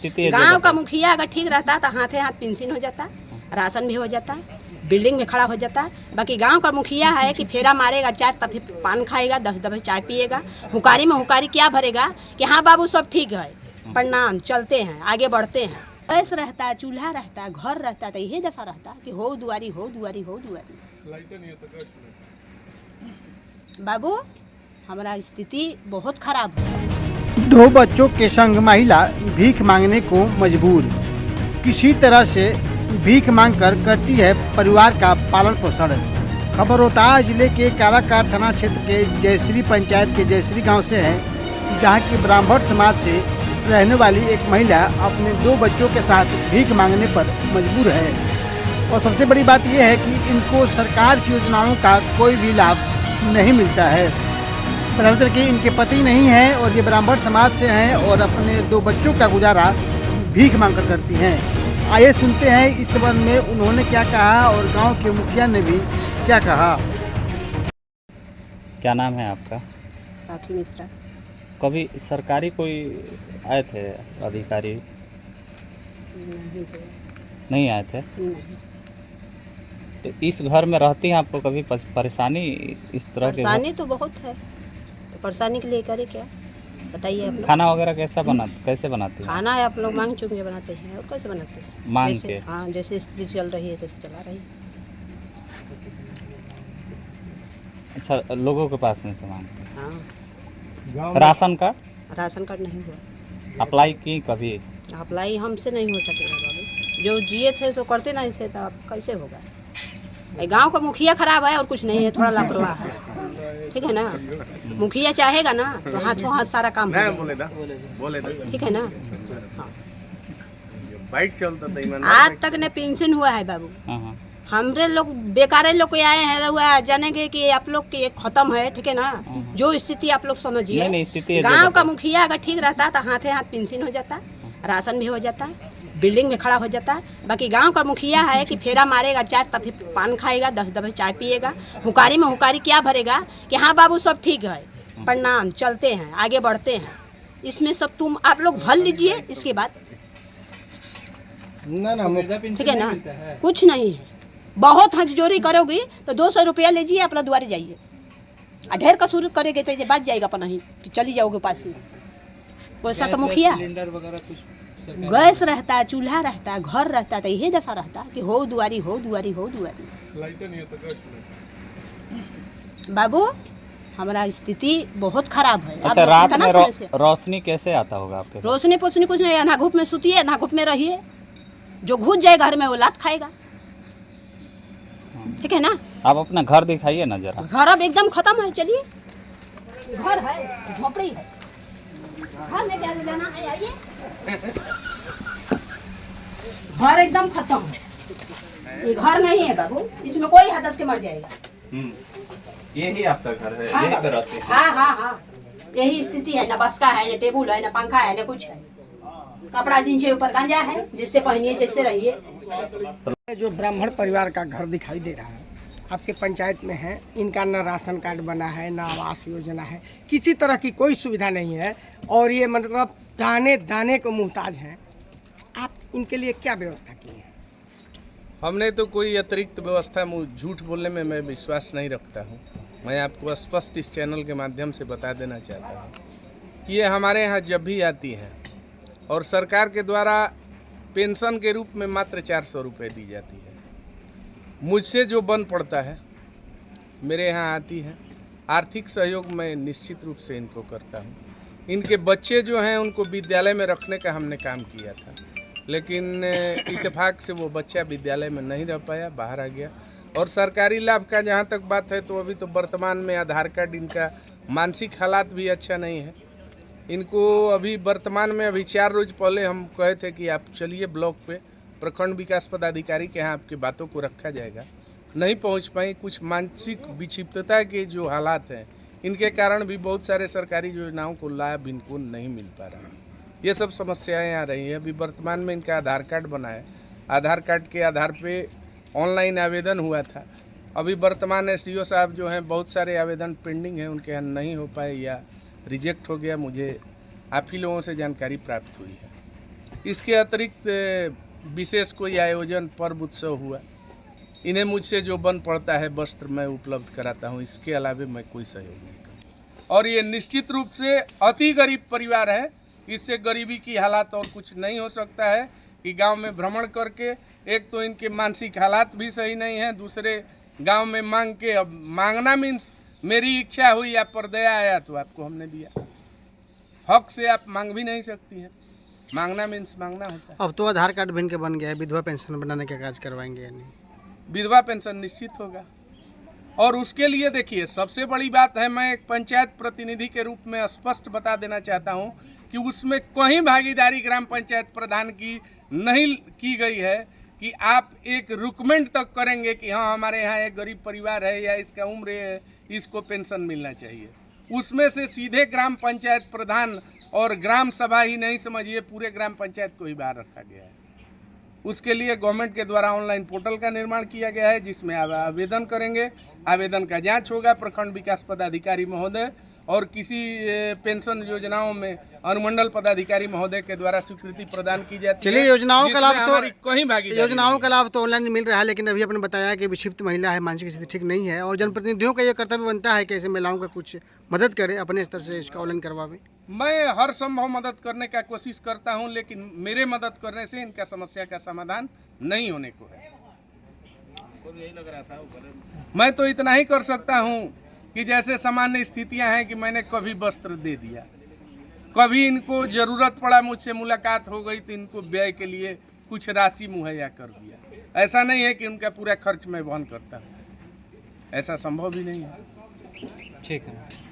गांव का मुखिया अगर ठीक रहता तो हाथे हाथ पेंशन हो जाता, राशन भी हो जाता, बिल्डिंग में खड़ा हो जाता। बाकी गांव का मुखिया है कि फेरा मारेगा, 4 तफे पान खाएगा, 10 दफे चाय पिएगा, हुकारी में हुकारी क्या भरेगा कि हाँ बाबू सब ठीक है, प्रणाम, चलते हैं, आगे बढ़ते हैं। गैस रहता है, चूल्हा रहता है, घर रहता है, तो यही दशा रहता कि हो दुआरी हो दुआरी हो दुआरी। बाबू हमारा स्थिति बहुत खराब है। 2 बच्चों के संग महिला भीख मांगने को मजबूर। किसी तरह से भीख मांगकर करती है परिवार का पालन पोषण। खबर रोहतास जिले के कालाकाट थाना क्षेत्र के जयश्री पंचायत के जयश्री गांव से है, जहां की ब्राह्मण समाज से रहने वाली एक महिला अपने 2 बच्चों के साथ भीख मांगने पर मजबूर है। और सबसे बड़ी बात यह है कि इनको सरकार की योजनाओं का कोई भी लाभ नहीं मिलता है। दरअसल कि इनके पति नहीं हैं और ये ब्राह्मण समाज से हैं और अपने 2 बच्चों का गुजारा भीख मांगकर करती हैं। आइए सुनते हैं इस संबंध में उन्होंने क्या कहा और गांव के मुखिया ने भी क्या कहा। क्या नाम है आपका? राखी मिश्रा। कभी सरकारी कोई आए थे अधिकारी? नहीं आए थे। तो इस घर में रहती हैं, आपको कभी परेशानी इस तरह की? परेशानी तो बहुत है, तो परेशानी के लिए करे क्या बताइए आप लोग। खाना वगैरह कैसे बनाती हैं? खाना है आप लोग मांग चुन के बनाते हैं और कैसे बनाते हैं? मांग जैसे, के? हाँ, जैसे स्थिति चल रही है तैसे चला रही है। अच्छा, लोगों के पास नहीं से मांगते? हाँ। राशन कार्ड नहीं हुआ। अप्लाई की कभी? अप्लाई हमसे नहीं हो सकेगा बाबू, जो जिए थे तो करते नहीं थे, तो अब कैसे होगा? गांव का मुखिया खराब है और कुछ नहीं है, थोड़ा लापरवाह है, ठीक है ना। मुखिया चाहेगा ना तो हाथों हाथ सारा काम हो जाएगा, ठीक है ना। हाँ। आज तक ने पेंशन हुआ है बाबू। हाँ। हमरे लोग बेकारे लोग आए हैं, रहुआ जानेंगे कि आप लोग की खत्म है, ठीक है ना। जो स्थिति आप लोग समझिए, नहीं, स्थिति गांव का मुखिया अगर ठीक रहता तो हाथे हाथ पेंशन हो जाता, राशन भी हो जाता, बिल्डिंग में खड़ा हो जाता। बाकी गांव का मुखिया है कि फेरा मारेगा, 4 तफे पान खाएगा, 10 दफे चाय पिएगा, हुकारी में हुकारी क्या भरेगा कि हाँ बाबू सब ठीक है, प्रणाम, चलते हैं, आगे बढ़ते हैं। इसमें सब तुम आप लोग भर लीजिए, इसके बाद ठीक है ना, कुछ नहीं है। बहुत हथजोरी करोगी तो 200 रुपया लीजिए, अपना द्वारे जाइए। ढेर का सूरत करेंगे तो बात जाएगा अपना ही कि चली जाओगे पास में। वैसा तो मुखिया गैस रहता है, चूल्हा रहता है, घर रहता है, तो यही दशा रहता कि हो दुआरी हो दुआरी हो दुआरी। बाबू हमारा स्थिति बहुत खराब है। अच्छा, रात में रोशनी कैसे आता होगा आपके? रोशनी पोशनी कुछ नहीं, ना धूप में सुतिए ना धूप में रहिए, जो घुस जाए घर में वो लात खाएगा, ठीक है ना। आप अपना घर दिखाइए ना जरा। घर अब एकदम खत्म है, चलिए। घर है, झोपड़ी है, घर में क्या जाना है, आइए। घर एकदम खत्म है, ये घर नहीं है बाबू, इसमें कोई हादस के मर जाएगा। यही आपका घर है? हाँ, यही पे रहते हैं? हाँ, यही स्थिति है। ना बसका है, ना टेबुल है, ना पंखा है, ना कुछ है। कपड़ा जिनसे ऊपर गंजा है, जिससे पहनिए जैसे रहिए। जो ब्राह्मण परिवार का घर दिखाई दे रहा है आपके पंचायत में है, इनका ना राशन कार्ड बना है, ना आवास योजना है, किसी तरह की कोई सुविधा नहीं है और ये मतलब दाने दाने को मुहताज हैं। आप इनके लिए क्या व्यवस्था की है? हमने तो कोई अतिरिक्त व्यवस्था, झूठ बोलने में मैं विश्वास नहीं रखता हूँ। मैं आपको स्पष्ट इस चैनल के माध्यम से बता देना चाहता हूँ कि ये हमारे यहाँ जब भी आती हैं और सरकार के द्वारा पेंशन के रूप में मात्र 400 रुपये दी जाती है। मुझसे जो बन पड़ता है, मेरे यहाँ आती है, आर्थिक सहयोग मैं निश्चित रूप से इनको करता हूँ। इनके बच्चे जो हैं उनको विद्यालय में रखने का हमने काम किया था, लेकिन इत्तेफाक से वो बच्चा विद्यालय में नहीं रह पाया, बाहर आ गया। और सरकारी लाभ का जहाँ तक बात है, तो अभी तो वर्तमान में आधार कार्ड, इनका मानसिक हालात भी अच्छा नहीं है। इनको अभी वर्तमान में अभी 4 रोज पहले हम कहे थे कि आप चलिए ब्लॉक पे, प्रखंड विकास पदाधिकारी के यहाँ आपकी बातों को रखा जाएगा। नहीं पहुँच पाई, कुछ मानसिक विक्षिप्तता के जो हालात हैं, इनके कारण भी बहुत सारे सरकारी योजनाओं को लाभ इनको नहीं मिल पा रहा है। ये सब समस्याएं आ रही हैं। अभी वर्तमान में इनका आधार कार्ड बना है, आधार कार्ड के आधार पे ऑनलाइन आवेदन हुआ था। अभी वर्तमान SDO साहब जो हैं, बहुत सारे आवेदन पेंडिंग हैं, उनके यहाँ नहीं हो पाए या रिजेक्ट हो गया। मुझे आप ही लोगों से जानकारी प्राप्त हुई है। इसके अतिरिक्त विशेष कोई आयोजन पर्व उत्सव हुआ, इन्हें मुझसे जो बन पड़ता है वस्त्र मैं उपलब्ध कराता हूँ। इसके अलावा मैं कोई सहयोग नहीं करता। और ये निश्चित रूप से अति गरीब परिवार है, इससे गरीबी की हालात और कुछ नहीं हो सकता है कि गांव में भ्रमण करके, एक तो इनके मानसिक हालात भी सही नहीं है, दूसरे गांव में मांग के, अब मांगना मीन्स मेरी इच्छा हुई, आप पर दया आया तो आपको हमने दिया। हक से आप मांग भी नहीं सकती हैं, मांगना मीन्स मांगना होता है। अब तो आधार कार्ड भी इनके बन गया है, विधवा पेंशन बनाने का कार्य करवाएंगे या नहीं? विधवा पेंशन निश्चित होगा। और उसके लिए देखिए, सबसे बड़ी बात है, मैं एक पंचायत प्रतिनिधि के रूप में स्पष्ट बता देना चाहता हूं कि उसमें कहीं भागीदारी ग्राम पंचायत प्रधान की नहीं की गई है कि आप एक रिकमेंड तक करेंगे कि हाँ हमारे यहाँ एक गरीब परिवार है या इसका उम्र है, इसको पेंशन मिलना चाहिए। उसमें से सीधे ग्राम पंचायत प्रधान और ग्राम सभा ही नहीं समझिए, पूरे ग्राम पंचायत को ही बाहर रखा गया है। उसके लिए गवर्नमेंट के द्वारा ऑनलाइन पोर्टल का निर्माण किया गया है, जिसमें आप आवेदन करेंगे, आवेदन का जांच होगा प्रखंड विकास पदाधिकारी महोदय और किसी पेंशन योजनाओं में अनुमंडल पदाधिकारी महोदय के द्वारा स्वीकृति प्रदान की जाती है। चलिए, योजनाओं का लाभ तो ऑनलाइन मिल रहा है, लेकिन अभी आपने बताया कि विक्षिप्त महिला है, मानसिक स्थिति ठीक नहीं है, और जनप्रतिनिधियों का यह कर्तव्य बनता है कि ऐसे महिलाओं का कुछ मदद करे, अपने स्तर से इसका ऑनलाइन करवावे। मैं हर संभव मदद करने का कोशिश करता हूं, लेकिन मेरे मदद करने से इनका समस्या का समाधान नहीं होने को है। मैं तो इतना ही कर सकता हूं कि जैसे सामान्य स्थितियां हैं कि मैंने कभी वस्त्र दे दिया, कभी इनको जरूरत पड़ा, मुझसे मुलाकात हो गई तो इनको व्यय के लिए कुछ राशि मुहैया कर दिया। ऐसा नहीं है कि उनका पूरा खर्च मैं वहन करता हूँ, ऐसा संभव भी नहीं है। ठीक है।